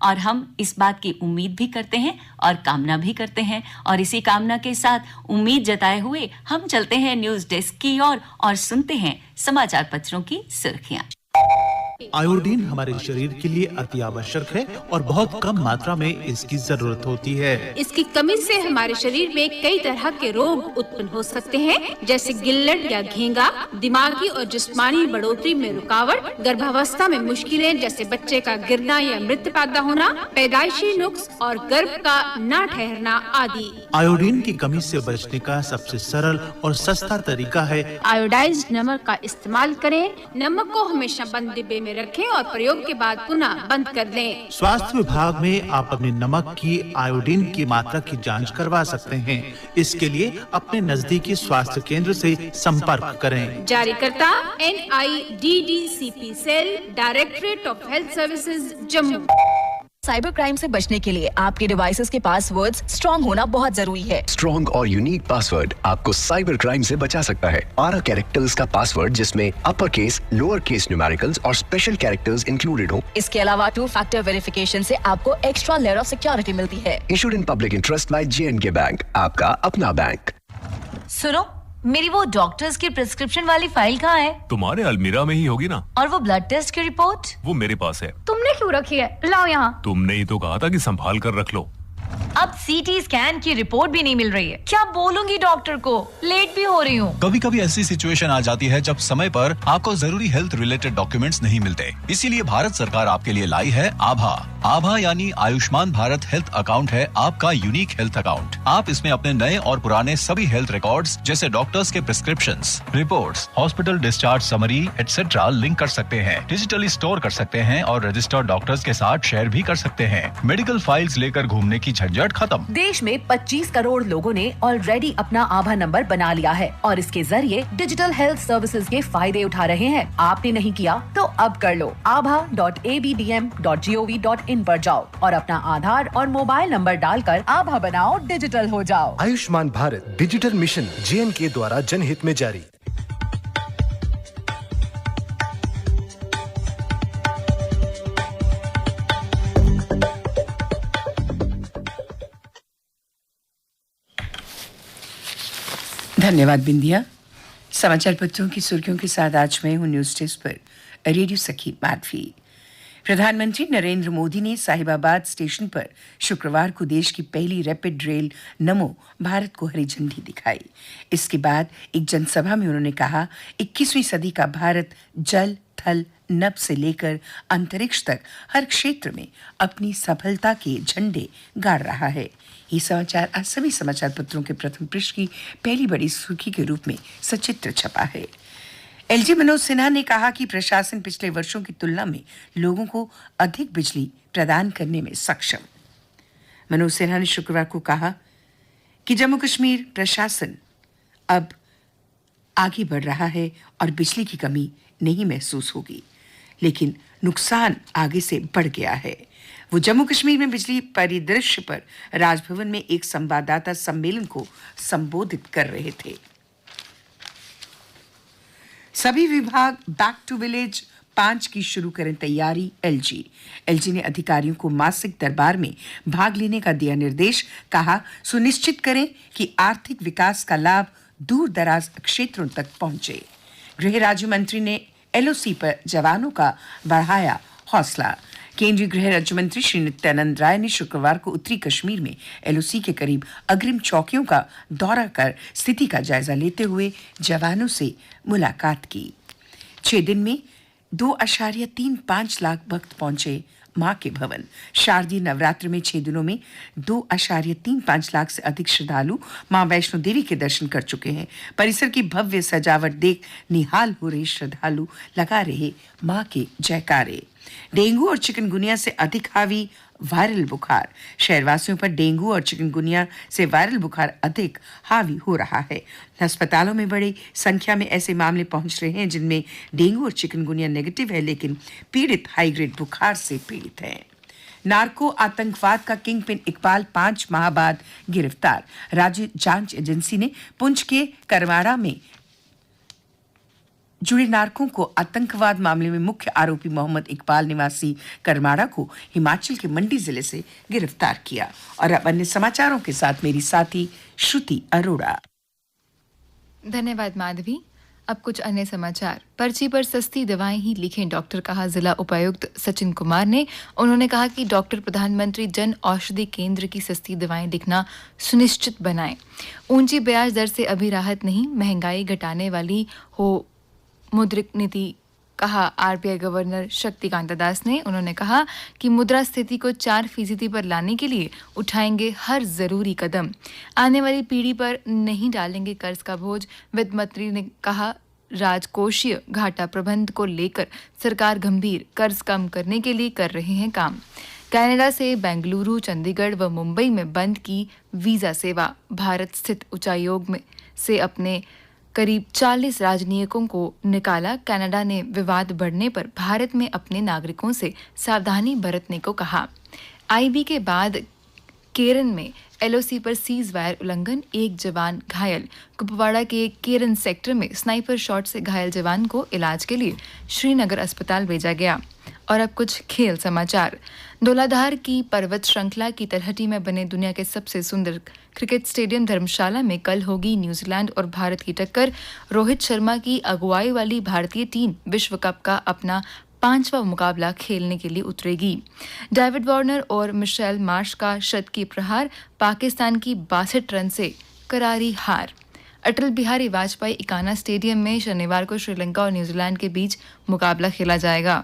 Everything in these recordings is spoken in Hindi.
और हम इस बात की उम्मीद भी करते हैं और कामना भी करते हैं। और इसी कामना के साथ उम्मीद जताए हुए हम चलते हैं न्यूज डेस्क की ओर और सुनते हैं समाचार पत्रों की सुर्खियां। आयोडीन हमारे शरीर के लिए अति आवश्यक है और बहुत कम मात्रा में इसकी जरूरत होती है। इसकी कमी से हमारे शरीर में कई तरह के रोग उत्पन्न हो सकते हैं, जैसे गिल्लट या घेंगा, दिमागी और जिस्मानी बढ़ोतरी में रुकावट, गर्भावस्था में मुश्किलें जैसे बच्चे का गिरना या मृत्यु पैदा होना, पैदाइशी नुक्स और गर्भ का न ठहरना आदि। आयोडीन की कमी से बचने का सबसे सरल और सस्ता तरीका है आयोडाइज्ड नमक का इस्तेमाल करें। नमक को हमेशा बंद डिब्बे में रखें और प्रयोग के बाद पुनः बंद कर दें। स्वास्थ्य विभाग में आप अपने नमक की आयोडीन की मात्रा की जांच करवा सकते हैं। इसके लिए अपने नजदीकी स्वास्थ्य केंद्र से संपर्क करें। जारीकर्ता NIDDCP cell, directorate of health services, Jammu. Cyber crime से बचने के लिए आपके डिवाइसेस के पासवर्ड्स स्ट्रॉन्ग होना बहुत जरूरी है। स्ट्रॉन्ग और यूनिक पासवर्ड आपको साइबर क्राइम से बचा सकता है। 12 कैरेक्टर्स का पासवर्ड जिसमें upper case, lower case numericals और स्पेशल कैरेक्टर्स इंक्लूडेड हो। इसके अलावा 2 फैक्टर वेरिफिकेशन से आपको एक्स्ट्रा लेयर ऑफ सिक्योरिटी मिलती है। Issued in public interest by J&K bank, आपका अपना बैंक। सुनो, मेरी वो डॉक्टर्स की प्रिस्क्रिप्शन वाली फाइल कहाँ है? तुम्हारे अलमीरा में ही होगी ना। और वो ब्लड टेस्ट की रिपोर्ट? वो मेरे पास है। तुमने क्यों रखी है? लाओ यहाँ। तुमने ही तो कहा था कि संभाल कर रख लो। अब सीटी स्कैन की रिपोर्ट भी नहीं मिल रही है। क्या बोलूंगी डॉक्टर को? लेट भी हो रही हूँ। कभी कभी ऐसी सिचुएशन आ जाती है जब समय पर आपको जरूरी हेल्थ रिलेटेड डॉक्यूमेंट्स नहीं मिलते। इसीलिए भारत सरकार आपके लिए लाई है आभा। आभा यानी आयुष्मान भारत हेल्थ अकाउंट है आपका यूनिक हेल्थ अकाउंट। आप इसमें अपने नए और पुराने सभी हेल्थ रिकॉर्ड्स जैसे डॉक्टर्स के prescriptions, reports, hospital discharge summary etcetera link कर सकते हैं, डिजिटली स्टोर कर सकते हैं और रजिस्टर्ड डॉक्टर्स के साथ शेयर भी कर सकते हैं। मेडिकल फाइल्स लेकर घूमने की झंझट खत्म। देश में 25 करोड़ लोगों ने ऑलरेडी अपना आभा नंबर बना लिया है और इसके जरिए डिजिटल हेल्थ सर्विसेज के फायदे उठा रहे हैं। आपने नहीं किया तो अब कर लो। abha.abdm.gov.in पर जाओ और अपना आधार और मोबाइल नंबर डालकर आभा बनाओ, डिजिटल हो जाओ। Ayushman Bharat digital mission J&K द्वारा जनहित में जारी। धन्यवाद बिंदिया। समाचार पत्रों की सुर्खियों के साथ आज मैं हूं न्यूज डेस्क पर रेडियो सखी माधवी। प्रधानमंत्री नरेंद्र मोदी ने साहिबाबाद स्टेशन पर शुक्रवार को देश की पहली रैपिड रेल नमो भारत को हरी झंडी दिखाई। इसके बाद एक जनसभा में उन्होंने कहा, 21वीं सदी का भारत जल, थल, नभ से लेकर अंतरिक्ष तक हर क्षेत्र में अपनी सफलता के झंडे गाड़ रहा है। ये समाचार आज सभी समाचार पत्रों के प्रथम पृष्ठ की पहली बड़ी सुर्खी के रूप में सचित्र छपा है। एलजी मनोज सिन्हा ने कहा कि प्रशासन पिछले वर्षों की तुलना में लोगों को अधिक बिजली प्रदान करने में सक्षम। मनोज सिन्हा ने शुक्रवार को कहा कि जम्मू कश्मीर प्रशासन अब आगे बढ़ रहा है और बिजली की कमी नहीं महसूस होगी, लेकिन नुकसान आगे से बढ़ गया है। वो जम्मू कश्मीर में बिजली परिदृश्य पर राजभवन में एक संवाददाता सम्मेलन को संबोधित कर रहे थे। सभी विभाग बैक टू विलेज 5 की शुरू करें तैयारी। एलजी ने अधिकारियों को मासिक दरबार में भाग लेने का दिया निर्देश। कहा, सुनिश्चित करें कि आर्थिक विकास का लाभ दूर दराज क्षेत्रों तक पहुंचे। गृह राज्य मंत्री ने LOC पर जवानों का बढ़ाया हौसला। केंद्रीय गृह राज्य मंत्री श्री नित्यानंद राय ने शुक्रवार को उत्तरी कश्मीर में LOC के करीब अग्रिम चौकियों का दौरा कर स्थिति का जायजा लेते हुए जवानों से मुलाकात की। 6 दिन में 2.35 लाख भक्त पहुंचे मां के भवन। शारदीय नवरात्र में 6 दिनों में 2.35 लाख से अधिक श्रद्धालु मां वैष्णो देवी के दर्शन कर चुके हैं। परिसर की भव्य सजावट देख निहाल हो रहे श्रद्धालु लगा रहे मां के जयकारे। डेंगू और चिकनगुनिया से अधिक हावी वायरल बुखार। शहरवासियों पर डेंगू और चिकनगुनिया से वायरल बुखार अधिक हावी हो रहा है। अस्पतालों में बड़ी संख्या में ऐसे मामले पहुंच रहे हैं जिनमें डेंगू और चिकनगुनिया नेगेटिव है, लेकिन पीड़ित हाई ग्रेड बुखार से पीड़ित है। नार्को आतंकवाद का किंगपिन इकबाल 5 माह बाद गिरफ्तार। राज्य जांच एजेंसी ने पुंछ के करवाड़ा में जुड़े नार्कों को आतंकवाद मामले में मुख्य आरोपी मोहम्मद इकबाल निवासी करमाड़ा को हिमाचल के मंडी जिले से गिरफ्तार किया। और अब अन्य समाचारों के साथ मेरी साथी श्रुति अरोड़ा। धन्यवाद माधवी। अब कुछ अन्य समाचार। पर्ची पर सस्ती दवाएं ही लिखें डॉक्टर, कहा जिला उपायुक्त सचिन कुमार ने। उन्होंने कहा कि डॉक्टर प्रधानमंत्री जन औषधि केंद्र की सस्ती दवाएं लिखना सुनिश्चित बनाएं। ऊंची ब्याज दर से अभी राहत नहीं, महंगाई घटाने वाली हो मौद्रिक नीति, कहा आरबीआई गवर्नर शक्तिकांत दास ने। उन्होंने कहा कि मुद्रास्फीति को 4% पर लाने के लिए उठाएंगे हर जरूरी कदम। आने वाली पीढ़ी पर नहीं डालेंगे कर्ज का बोझ। वित्त मंत्री ने कहा राजकोषीय घाटा प्रबंधन को लेकर सरकार गंभीर, कर्ज कम करने के लिए कर रहे हैं काम। कनाडा से बेंगलुरु, चंडीगढ़ व मुंबई में बंद की वीजा सेवा। भारत स्थित उच्चायोग में से अपने करीब 40 राजनयिकों को निकाला। कनाडा ने विवाद बढ़ने पर भारत में अपने नागरिकों से सावधानी बरतने को कहा। आईबी के बाद केरन में एलओसी पर सीज वायर उल्लंघन, एक जवान घायल। कुपवाड़ा के केरन सेक्टर में स्नाइपर शॉट से घायल जवान को इलाज के लिए श्रीनगर अस्पताल भेजा गया। और अब कुछ खेल समाचार। धौलाधार की पर्वत श्रृंखला की तलहटी में बने दुनिया के सबसे सुंदर क्रिकेट स्टेडियम धर्मशाला में कल होगी न्यूजीलैंड और भारत की टक्कर। रोहित शर्मा की अगुवाई वाली भारतीय टीम विश्व कप का अपना 5वां मुकाबला खेलने के लिए उतरेगी। डेविड वार्नर और मिशेल मार्श का शतकीय प्रहार, पाकिस्तान की 62 रन से करारी हार। अटल बिहारी वाजपेयी इकाना स्टेडियम में शनिवार को श्रीलंका और न्यूजीलैंड के बीच मुकाबला खेला जाएगा।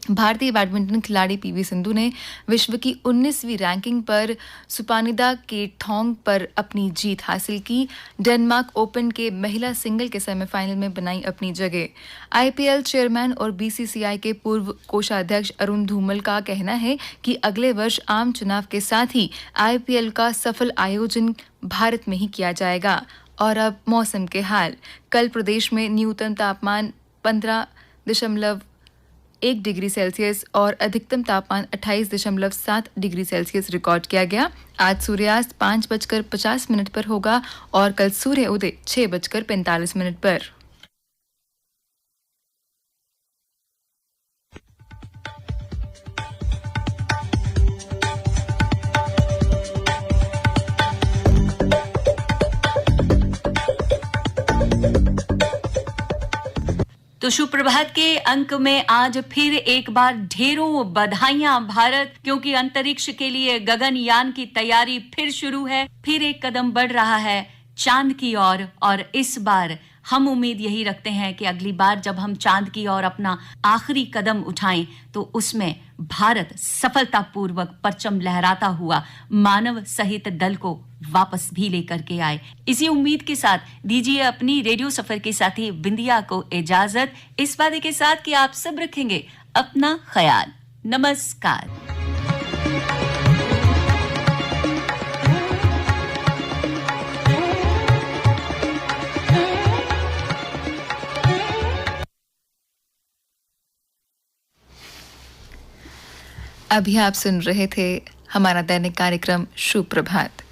भारतीय बैडमिंटन खिलाड़ी पीवी सिंधु ने विश्व की 19वीं रैंकिंग पर सुपानिदा के थोंग पर अपनी जीत हासिल की। डेनमार्क ओपन के महिला सिंगल के सेमीफाइनल में बनाई अपनी जगह। आईपीएल चेयरमैन और बीसीसीआई के पूर्व कोषाध्यक्ष अरुण धूमल का कहना है कि अगले वर्ष आम चुनाव के साथ ही आईपीएल का सफल आयोजन भारत में ही किया जाएगा। और अब मौसम के हाल। कल प्रदेश में न्यूनतम तापमान 15.1 डिग्री सेल्सियस और अधिकतम तापमान 28.7 डिग्री सेल्सियस रिकॉर्ड किया गया। आज सूर्यास्त 5:50 पर होगा और कल सूर्य उदय 6:45 पर। तो सुप्रभात के अंक में आज फिर एक बार ढेरों बधाइयां भारत, क्योंकि अंतरिक्ष के लिए गगनयान की तैयारी फिर शुरू है, फिर एक कदम बढ़ रहा है चांद की ओर। और इस बार हम उम्मीद यही रखते हैं कि अगली बार जब हम चांद की ओर अपना आखिरी कदम उठाएं तो उसमें भारत सफलतापूर्वक परचम लहराता हुआ मानव सहित दल को वापस भी लेकर के आए। इसी उम्मीद के साथ दीजिए अपनी रेडियो सफर के साथी बिंदिया को इजाजत, इस वादे के साथ कि आप सब रखेंगे अपना ख्याल। नमस्कार। अभी आप सुन रहे थे हमारा दैनिक कार्यक्रम सुप्रभात।